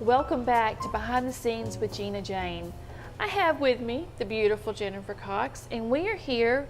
Welcome back to Behind the Scenes with Gena Jane. I have with me the beautiful Jennifer Cox, and we are here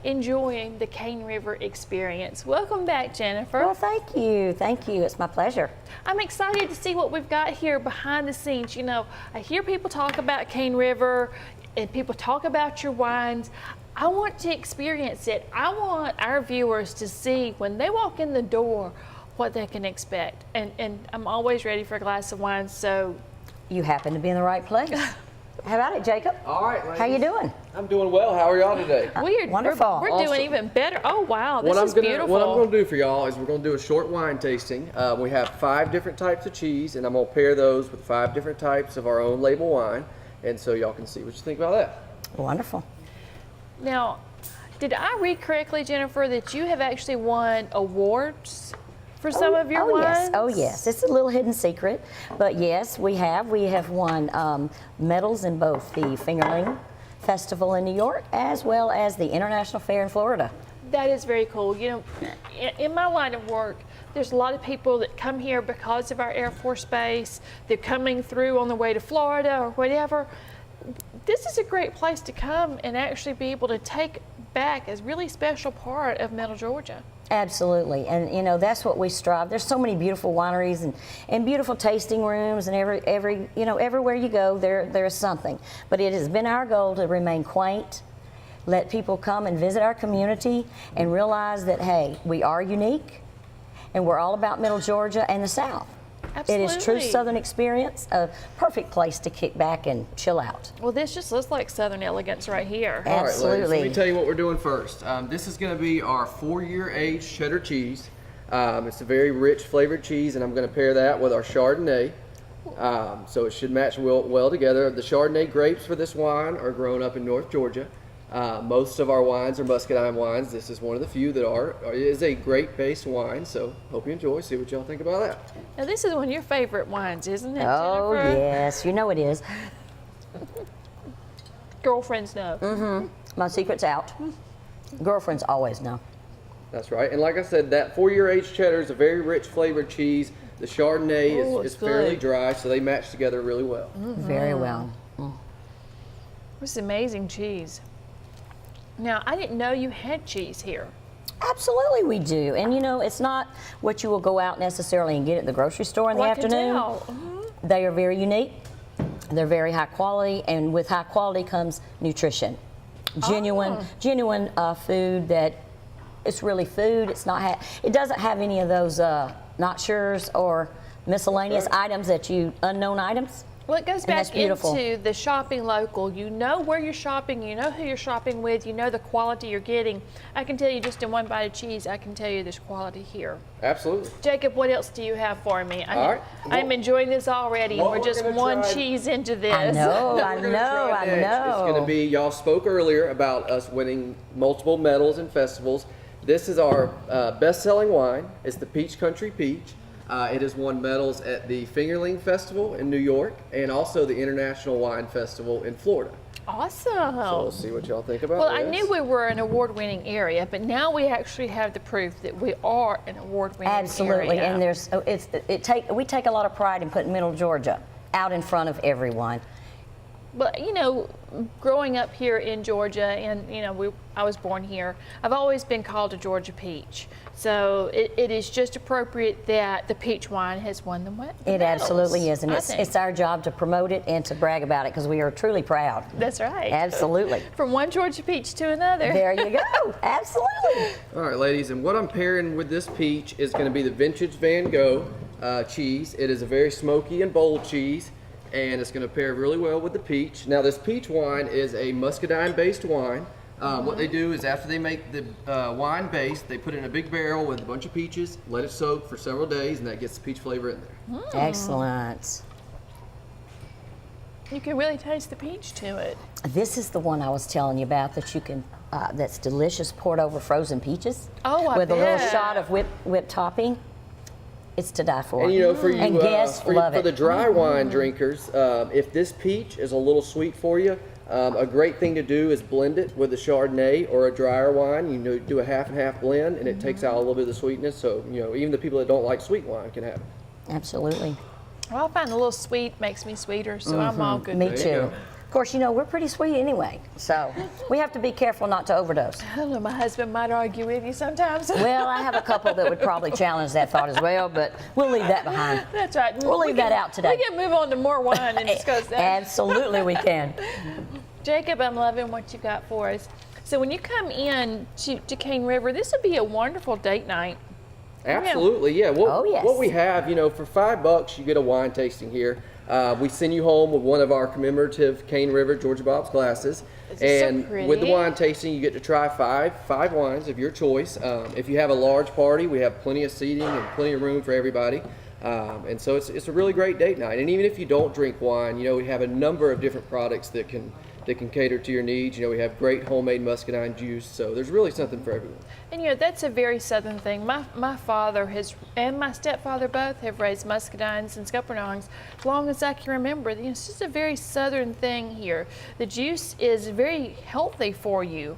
enjoying the Cane River experience. Welcome back, Jennifer. Well, thank you. Thank you. It's my pleasure. I'm excited to see what we've got here behind the scenes. You know, I hear people talk about Cane River and people talk about your wines. I want to experience it. I want our viewers to see when they walk in the door what they can expect. And I'm always ready for a glass of wine, so. You happen to be in the right place. How about it, Jacob? All right, ladies. How you doing? I'm doing well. How are y'all today? Wonderful. We're Awesome. doing even better. Oh, wow, this is beautiful. What I'm going to do for y'all is we're going to do a short wine tasting. We have 5 different types of cheese, and I'm going to pair those with 5 different types of our own label wine, and so y'all can see what you think about that. Wonderful. Now, did I read correctly, Jennifer, that you have actually won awards for some of your wines? Yes. Oh, yes. It's a little hidden secret, but yes, we have. We have won medals in both the Fingerling Festival in New York as well as the International Fair in Florida. That is very cool. You know, in my line of work, there's a lot of people that come here because of our Air Force Base. They're coming through on the way to Florida or whatever. This is a great place to come and actually be able to take back a really special part of Middle Georgia. Absolutely, and you know that's what we strive. There's so many beautiful wineries and beautiful tasting rooms, and everywhere you go there's something. But it has been our goal to remain quaint, let people come and visit our community and realize that hey, we are unique, and we're all about Middle Georgia and the South. Absolutely. It is true Southern experience, a perfect place to kick back and chill out. Well, this just looks like Southern elegance right here. All right, Absolutely. ladies, let me tell you what we're doing first. This is going to be our 4-year aged cheddar cheese. It's a very rich flavored cheese, and I'm going to pair that with our Chardonnay. So it should match well together. The Chardonnay grapes for this wine are grown up in North Georgia. Most of our wines are muscadine wines. This is one of the few that are. It is a grape-based wine, so hope you enjoy. See what y'all think about that. Now, this is one of your favorite wines, isn't it, Oh Jennifer? yes, you know it is. Girlfriends know. Mm-hmm. My secret's out. Girlfriends always know. That's right. And like I said, that 4-year aged cheddar is a very rich flavored cheese. The Chardonnay is fairly dry, so they match together really well. Very well. This is amazing cheese. Now, I didn't know you had cheese here. Absolutely we do. And you know, it's not what you will go out necessarily and get at the grocery store in the afternoon. They are very unique. They're very high quality, and with high quality comes nutrition. Genuine food that it's really food. It's not. It doesn't have any of those not sure's or miscellaneous items unknown items. Well, it goes back into the shopping local. You know where you're shopping, you know who you're shopping with, you know the quality you're getting. I can tell you just in one bite of cheese, I can tell you there's quality here. Absolutely. Jacob, what else do you have for me? All right. I'm enjoying this already, and we're just one cheese into this. I know. It's going to be, y'all spoke earlier about us winning multiple medals and festivals. This is our best-selling wine. It's the Peach Country Peach. It has won medals at the Fingerling Festival in New York and also the International Wine Festival in Florida. Awesome. So we'll see what y'all think about Well, this. I knew we were an award-winning area, but now we actually have the proof that we are an award-winning Absolutely, area. and we take a lot of pride in putting Middle Georgia out in front of everyone. But you know, growing up here in Georgia, and you know, I was born here, I've always been called a Georgia peach. So it is just appropriate that the peach wine has won the medals. It absolutely is, and it's our job to promote it and to brag about it because we are truly proud. That's right. Absolutely. From one Georgia peach to another. There you go. Absolutely. All right, ladies, and what I'm pairing with this peach is going to be the Vintage Van Gogh cheese. It is a very smoky and bold cheese, and it's going to pair really well with the peach. Now, this peach wine is a muscadine-based wine. What they do is after they make the wine base, they put it in a big barrel with a bunch of peaches, let it soak for several days, and that gets the peach flavor in there. Excellent. You can really taste the peach to it. This is the one I was telling you about that you can, that's delicious, poured over frozen peaches. Oh, I With bet. a little shot of whipped topping. It's to die for. And you know, for you, and guests love for it. the dry wine drinkers, if this peach is a little sweet for you, a great thing to do is blend it with a Chardonnay or a drier wine. You know, do a half and half blend, and it takes out a little bit of the sweetness. So you know, even the people that don't like sweet wine can have it. Absolutely. Well, I find a little sweet makes me sweeter, so I'm all good. Me with it. too. go. Of course, you know, we're pretty sweet anyway, so we have to be careful not to overdose. I don't know, my husband might argue with you sometimes. Well, I have a couple that would probably challenge that thought as well, but we'll leave that behind. That's right. We'll leave that out today. We can move on to more wine and discuss that. Absolutely, we can. Jacob, I'm loving what you got for us. So when you come in to Cane River, this would be a wonderful date night. Absolutely, yeah. Oh, yes. What we have, you know, for $5, you get a wine tasting here. We send you home with one of our commemorative Cane River Georgia Bob's glasses. This is so And pretty. with the wine tasting, you get to try five wines of your choice. If you have a large party, we have plenty of seating and plenty of room for everybody. And so it's a really great date night. And even if you don't drink wine, you know, we have a number of different products that can cater to your needs. You know, we have great homemade muscadine juice, so there's really something for everyone. And you know, that's a very Southern thing. My father has, and my stepfather both have raised muscadines and scuppernongs as long as I can remember. You know, it's just a very Southern thing here. The juice is very healthy for you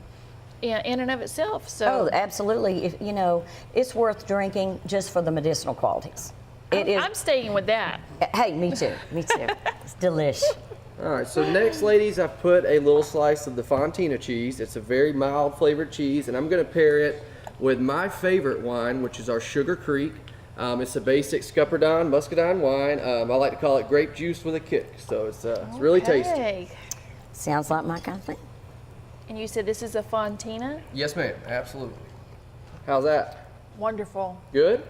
in and of itself. So Oh, absolutely. If, you know, it's worth drinking just for the medicinal qualities. It is. I'm staying with that. Hey, me too. Me too. It's delish. All right, so next, ladies, I've put a little slice of the Fontina cheese. It's a very mild flavored cheese, and I'm going to pair it with my favorite wine, which is our Sugar Creek. It's a basic scuppernong muscadine wine. I like to call it grape juice with a kick, so it's really tasty. Okay. Sounds like my kind of thing. And you said this is a Fontina? Yes, ma'am, absolutely. How's that? Wonderful. Good?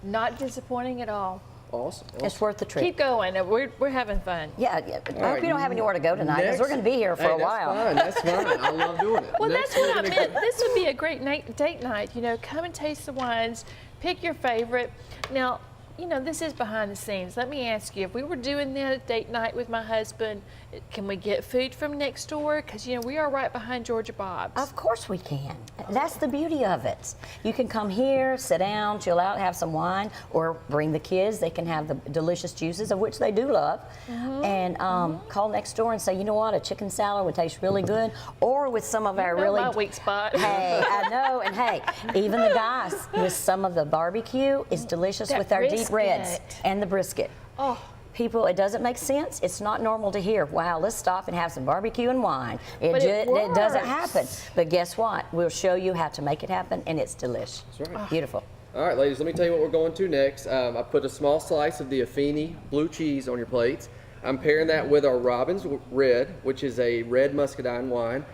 Not disappointing at all. Awesome. It's worth the trip. Keep going. We're having fun. Yeah. I hope you don't have anywhere to go tonight because we're going to be here for a while. That's fine. I love doing it. Well, Next, that's what we're I gonna meant. go- This would be a great date night. You know, come and taste the wines, pick your favorite. Now, you know, this is behind the scenes. Let me ask you, if we were doing that date night with my husband, can we get food from next door? Because, you know, we are right behind Georgia Bob's. Of course we can. That's the beauty of it. You can come here, sit down, chill out, have some wine, or bring the kids. They can have the delicious juices, of which they do love, and call next door and say, you know what, a chicken salad would taste really good, or with some of our Know really my weak spot. Hey, I know, and hey, even the guys with some of the barbecue is delicious That with our deep reds brisket. and the brisket. Oh. People, it doesn't make sense. It's not normal to hear, wow, let's stop and have some barbecue and wine. But it It doesn't works. happen. But guess what? We'll show you how to make it happen, and it's delish. That's right. Beautiful. All right, ladies, let me tell you what we're going to next. I put a small slice of the Affini blue cheese on your plates. I'm pairing that with our Robin's Red, which is a red muscadine wine.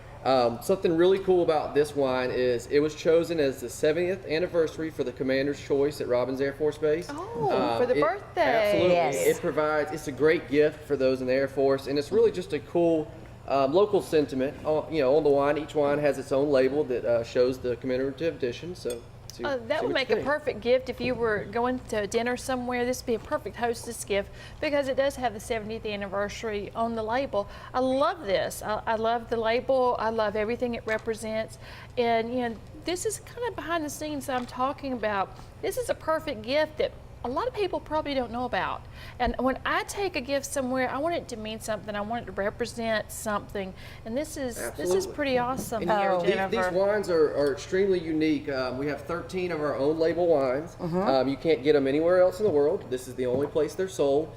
Something really cool about this wine is it was chosen as the 70th anniversary for the Commander's Choice at Robins Air Force Base. Oh, for the birthday. Absolutely. Yes. It's a great gift for those in the Air Force, and it's really just a cool local sentiment. You know, on the wine, each wine has its own label that shows the commemorative edition. So That would make a perfect gift if you were going to dinner somewhere. This would be a perfect hostess gift because it does have the 70th anniversary on the label. I love this. I love the label. I love everything it represents. And, you know, this is kind of behind the scenes that I'm talking about. This is a perfect gift that a lot of people probably don't know about. And when I take a gift somewhere, I want it to mean something. I want it to represent something. And this is Absolutely. pretty awesome And here, these Jennifer. wines are extremely unique. We have 13 of our own label wines. You can't get them anywhere else in the world. This is the only place they're sold.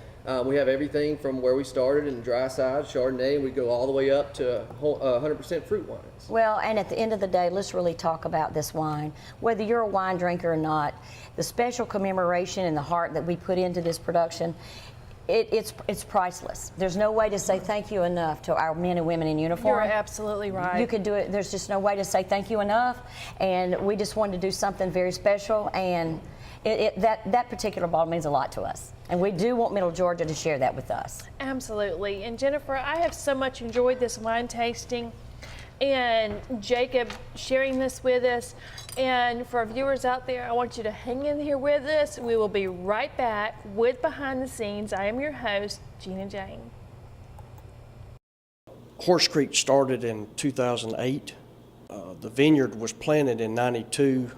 We have everything from where we started in dry side, Chardonnay. We go all the way up to 100% fruit wines. Well, and at the end of the day, let's really talk about this wine. Whether you're a wine drinker or not, the special commemoration and the heart that we put into this production, it's priceless. There's no way to say thank you enough to our men and women in uniform. You're absolutely right. You could do it. There's just no way to say thank you enough. And we just wanted to do something very special. And that particular bottle means a lot to us. And we do want Middle Georgia to share that with us. Absolutely. And Jennifer, I have so much enjoyed this wine tasting and Jacob sharing this with us. And for our viewers out there, I want you to hang in here with us. We will be right back with Behind the Scenes. I am your host, Gena Jane. Horse Creek started in 2008. The vineyard was planted in '92.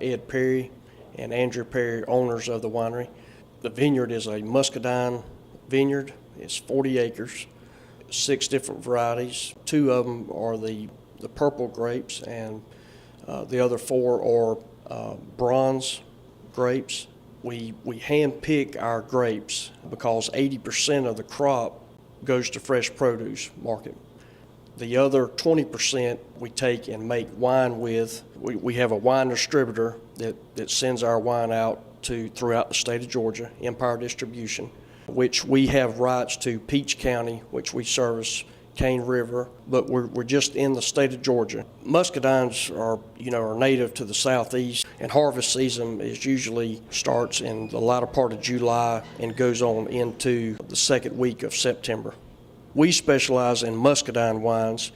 Ed Perry and Andrew Perry, owners of the winery. The vineyard is a muscadine vineyard. It's 40 acres, 6 different varieties. 2 of them are the purple grapes, and the other 4 are bronze grapes. we hand pick our grapes because 80% of the crop goes to fresh produce market. The other 20% we take and make wine with. We have a wine distributor that sends our wine out throughout the state of Georgia, Empire Distribution, which we have rights to Peach County, which we service Cane River, but we're just in the state of Georgia. Muscadines are native to the southeast, and harvest season usually starts in the latter part of July and goes on into the second week of September. We specialize in muscadine wines,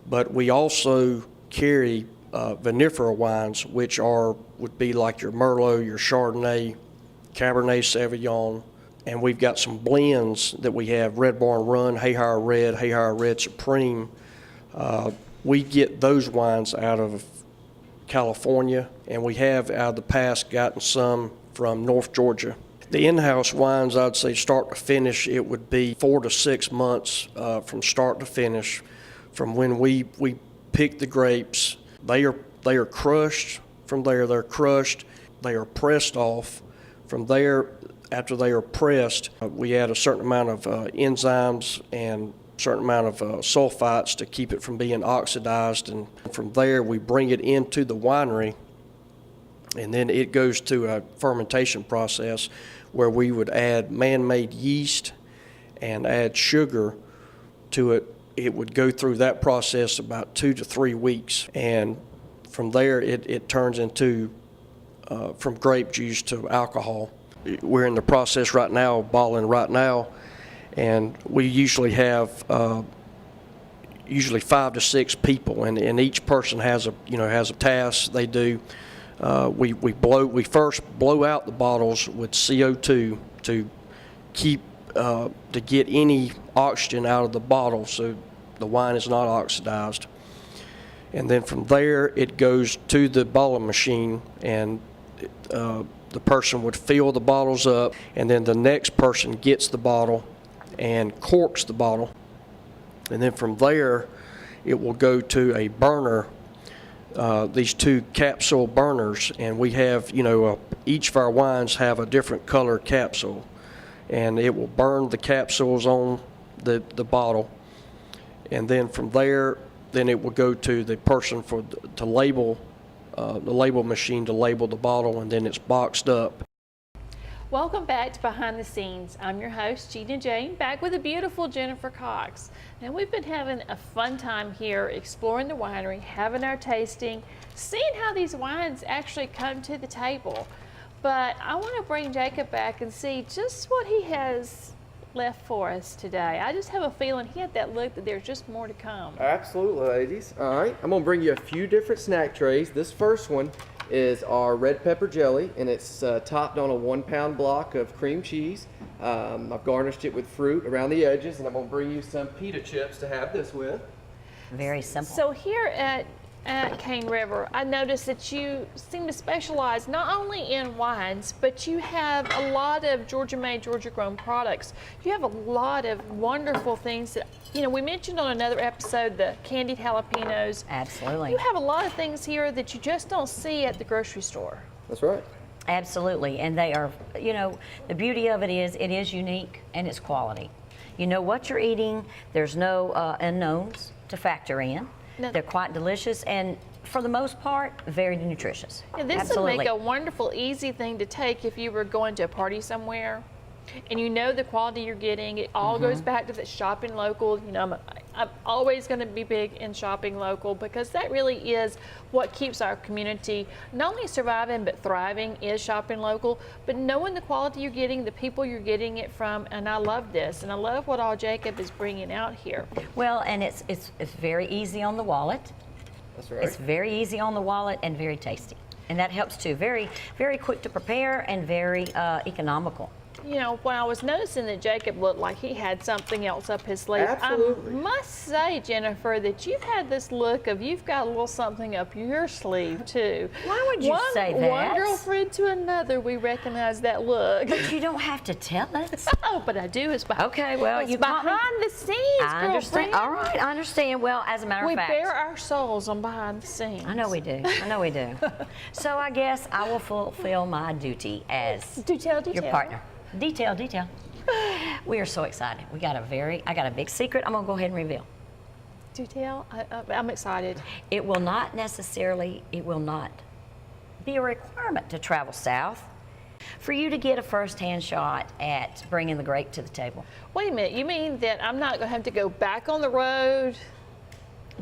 but we also carry vinifera wines, which would be like your Merlot, your Chardonnay, Cabernet Sauvignon, and we've got some blends that we have, Red Barn Run, Hayhire Red Supreme. We get those wines out of California, and we have out of the past gotten some from North Georgia. The in-house wines, I'd say start to finish, it would be 4 to 6 months from start to finish. From when we pick the grapes, they are crushed. From there, they're crushed. They are pressed off. From there, after they are pressed, we add a certain amount of enzymes and a certain amount of sulfites to keep it from being oxidized. And from there, we bring it into the winery, and then it goes to a fermentation process where we would add man-made yeast and add sugar to it. It would go through that process about 2 to 3 weeks, and from there it turns into from grape juice to alcohol. We're in the process right now, bottling right now, and we usually have 5 to 6 people, and each person has a task they do. We first blow out the bottles with CO2 to keep to get any oxygen out of the bottle so the wine is not oxidized. And then from there it goes to the bottling machine, and the person would fill the bottles up, and then the next person gets the bottle and corks the bottle, and then from there it will go to a burner. These 2 capsule burners, and we have, each of our wines have a different color capsule, and it will burn the capsules on the bottle, and then from there, then it will go to the person to label, the label machine to label the bottle, and then it's boxed up. Welcome back to Behind the Scenes. I'm your host, Gena Jane, back with the beautiful Jennifer Cox. Now, we've been having a fun time here exploring the winery, having our tasting, seeing how these wines actually come to the table. But I want to bring Jacob back and see just what he has left for us today. I just have a feeling he had that look that there's just more to come. Absolutely, ladies. All right, I'm gonna bring you a few different snack trays. This first one is our red pepper jelly, and it's topped on a 1-pound block of cream cheese. I've garnished it with fruit around the edges, and I'm gonna bring you some pita chips to have this with. Very simple. So here at Cane River, I noticed that you seem to specialize not only in wines, but you have a lot of Georgia-made, Georgia-grown products. You have a lot of wonderful things that, we mentioned on another episode, the candied jalapenos. Absolutely. You have a lot of things here that you just don't see at the grocery store. That's right. Absolutely, and they are, the beauty of it is unique and it's quality. You know what you're eating, there's no unknowns to factor in. No. They're quite delicious and, for the most part, very nutritious. Yeah, this Absolutely. would make a wonderful, easy thing to take if you were going to a party somewhere, and you know the quality you're getting. It all goes back to the shopping local. I'm always going to be big in shopping local, because that really is what keeps our community not only surviving but thriving, is shopping local, but knowing the quality you're getting, the people you're getting it from. And I love this, and I love what all Jacob is bringing out here. Well, and it's very easy on the wallet. That's right. It's very easy on the wallet and very tasty, and that helps too. Very, very quick to prepare and very economical. You know, when I was noticing that Jacob looked like he had something else up his sleeve, Absolutely. I must say, Jennifer, that you've had this look of you've got a little something up your sleeve too. Why would you say that? One girlfriend to another, we recognize that look. But you don't have to tell us. Oh, but I do. It's behind. Okay, well, it's you caught me. behind the scenes, I understand. girlfriend. All right, I understand. Well, as a matter We of fact, bare our souls on behind the scenes. I know we do. I know we do. So I guess I will fulfill my duty as Detail. your partner. Detail. We are so excited. I got a big secret I'm gonna go ahead and reveal. Detail. I'm excited. It will not be a requirement to travel south for you to get a first-hand shot at bringing the grape to the table. Wait a minute. You mean that I'm not going to have to go back on the road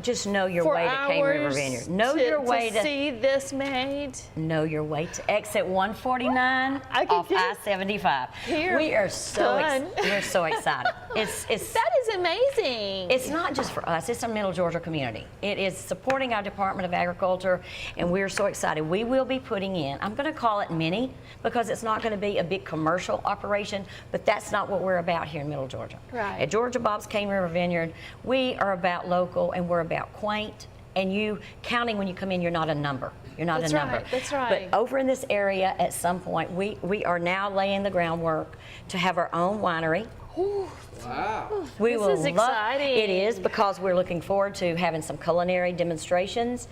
Just know your for way to Cane River hours Vineyard. Know to, your way to see this made? Know your way to exit 149 I can off get I-75. here We are so done. we're so excited. It's That is amazing. It's not just for us, it's a Middle Georgia community. It is supporting our Department of Agriculture, and we're so excited. We will be putting in, I'm going to call it mini, because it's not going to be a big commercial operation, but that's not what we're about here in Middle Georgia. Right. At Georgia Bob's Cane River Vineyard, we are about local, and we're about quaint, and you counting when you come in, you're not a number. You're not That's a number. right, that's right. But over in this area, at some point, we are now laying the groundwork to have our own winery. Wow. We This will is love exciting. it is because we're looking forward to having some culinary demonstrations,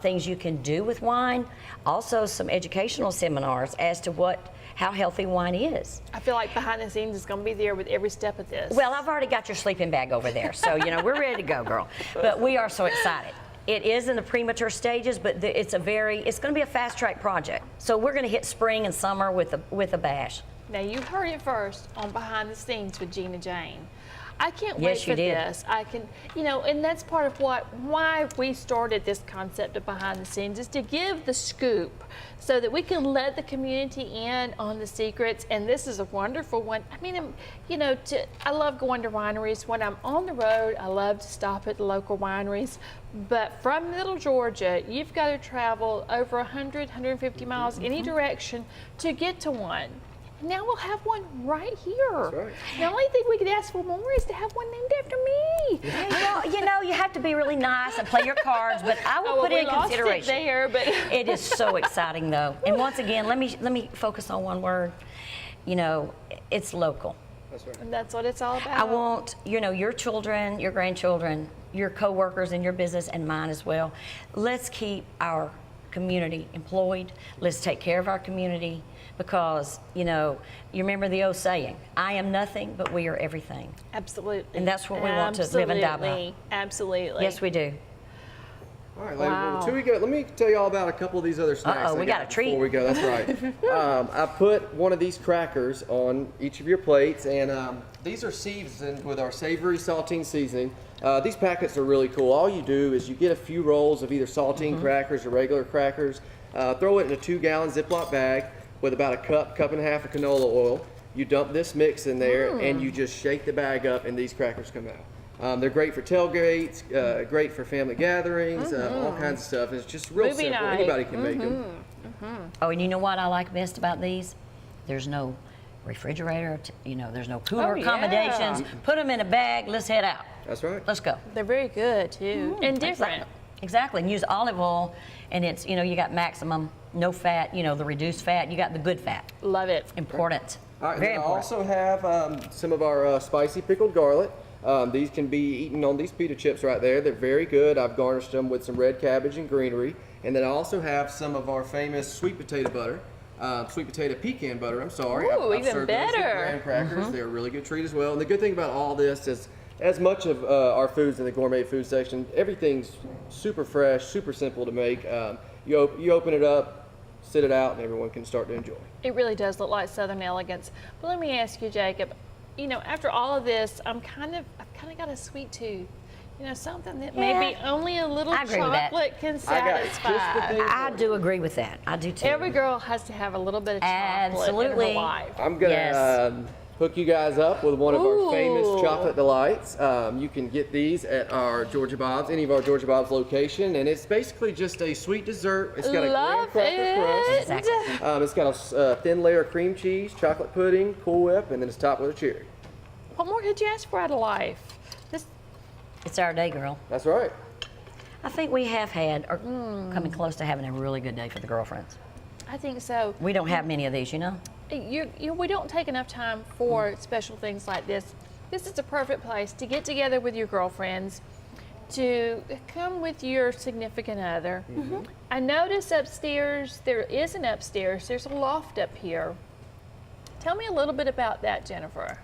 things you can do with wine, also some educational seminars as to how healthy wine is. I feel like behind the scenes is going to be there with every step of this. Well, I've already got your sleeping bag over there, so we're ready to go, girl. But we are so excited. It is in the premature stages, but it's going to be a fast track project. So we're going to hit spring and summer with a bash. Now you heard it first on Behind the Scenes with Gena Jane. I can't wait Yes, for you did. this. I can, and that's part of why we started this concept of Behind the Scenes is to give the scoop so that we can let the community in on the secrets. And this is a wonderful one. I mean, I love going to wineries. When I'm on the road, I love to stop at the local wineries. But from Middle Georgia, you've got to travel over 100, 150 miles any direction to get to one. Now we'll have one right here. That's right. The only thing we could ask for more is to have one named after me. Well, you have to be really nice and play your cards, but I will put it in consideration. It there, but It is so exciting, though. And once again, let me focus on one word. It's local. That's right. and that's what it's all about. I want, your children, your grandchildren, your coworkers in your business and mine as well. Let's keep our community employed. Let's take care of our community because, you remember the old saying, I am nothing, but we are everything. Absolutely. And that's what we want to live and die by. Absolutely. Yes, we do. All right, ladies. Wow. Until we go, let me tell you all about a couple of these other snacks. Uh-oh, I we got a treat. Before we go, that's right. I put one of these crackers on each of your plates, and these are seasoned with our savory saltine seasoning. These packets are really cool. All you do is you get a few rolls of either saltine crackers or regular crackers, throw it in a 2-gallon Ziploc bag with about a cup and a half of canola oil. You dump this mix in there, and you just shake the bag up, and these crackers come out. They're great for tailgates, great for family gatherings, all kinds of stuff. It's just real Movie simple. night. Anybody can make them. Oh, and you know what I like best about these? There's no refrigerator, there's no cooler Oh, yeah. accommodations. Put them in a bag, let's head out. That's right. Let's go. They're very good too, and different. Exactly, and use olive oil, and it's, you got maximum, no fat, the reduced fat, you got the good fat. Love it. Important. All right, Very and I important. also have some of our spicy pickled garlic. These can be eaten on these pita chips right there. They're very good. I've garnished them with some red cabbage and greenery. And then I also have some of our famous sweet potato butter. Sweet potato pecan butter, I'm sorry. Ooh, I've even served those with better. graham crackers. They're a really good treat as well. And the good thing about all this is as much of our foods in the gourmet food section, everything's super fresh, super simple to make. You open it up, sit it out, and everyone can start to enjoy. It really does look like Southern elegance. But let me ask you, Jacob. After all of this, I've kind of got a sweet tooth. Something that maybe only a little I agree with that. chocolate can I got just the satisfy. thing. I do agree with that. I do too. Every girl has to have a little bit of chocolate in Absolutely. her life. I'm gonna Yes. hook you guys up with one of our famous Ooh. chocolate delights. You can get these at our Georgia Bob's, any of our Georgia Bob's location, and it's basically just a sweet dessert. It's got a graham Love cracker crust. Exactly. It's got a thin layer of cream cheese, chocolate pudding, Cool Whip, and then it's topped with a cherry. What more could you ask for out of life? This, It's our day, girl. That's right. I think we have had, or coming close to having a really good day for the girlfriends. I think so. We don't have many of these, you know? We don't take enough time for special things like this. This is a perfect place to get together with your girlfriends, to come with your significant other. I notice upstairs, there is an upstairs, there's a loft up here. Tell me a little bit about that, Jennifer.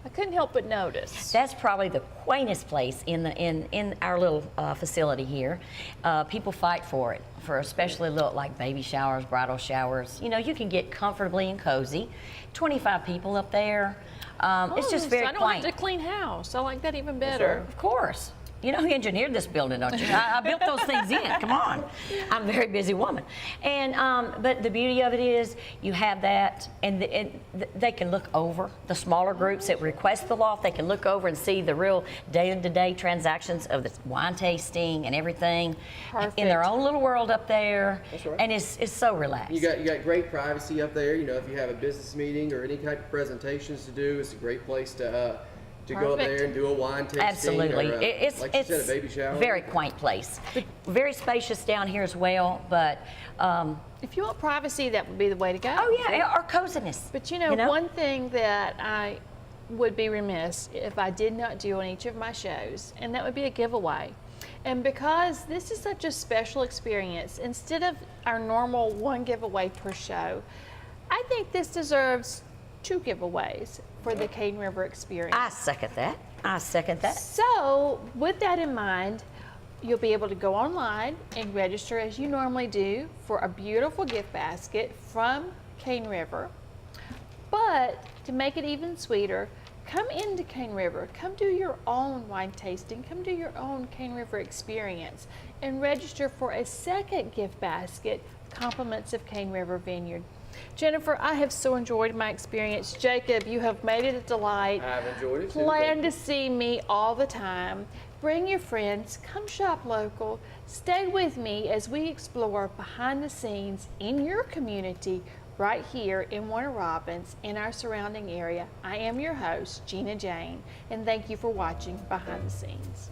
I couldn't help but notice. That's probably the quaintest place in our little facility here. People fight for it, for especially little like baby showers, bridal showers. You know, you can get comfortably and cozy. 25 people up there. It's just very so I don't quaint. have to clean house. I like that even better. Of course. You know, he engineered this building, don't you? I built those things in. Come on. I'm a very busy woman. And but the beauty of it is you have that, and they can look over the smaller groups that request the loft. They can look over and see the real day-to-day transactions of the wine tasting and everything in their own little world up there. That's right. And it's so relaxed. You got great privacy up there. You know, if you have a business meeting or any type of presentations to do, it's a great place to go up there and do a wine tasting. Absolutely. Or, like you said, a baby shower. Very quaint place. Very spacious down here as well, but If you want privacy, that would be the way to go. oh yeah, or coziness. But you know, one thing that I would be remiss if I did not do on each of my shows, and that would be a giveaway. And because this is such a special experience, instead of our normal one giveaway per show, I think this deserves 2 giveaways for the Cane River experience. I second that. I second that. So, with that in mind, you'll be able to go online and register as you normally do for a beautiful gift basket from Cane River. But to make it even sweeter, come into Cane River, come do your own wine tasting, come do your own Cane River experience, and register for a second gift basket, compliments of Cane River Vineyard. Jennifer, I have so enjoyed my experience. Jacob, you have made it a delight. I've enjoyed it too. Plan to see me all the time. Bring your friends, come shop local. Stay with me as we explore behind the scenes in your community right here in Warner Robins in our surrounding area. I am your host, Gena Jane, and thank you for watching Behind the Scenes.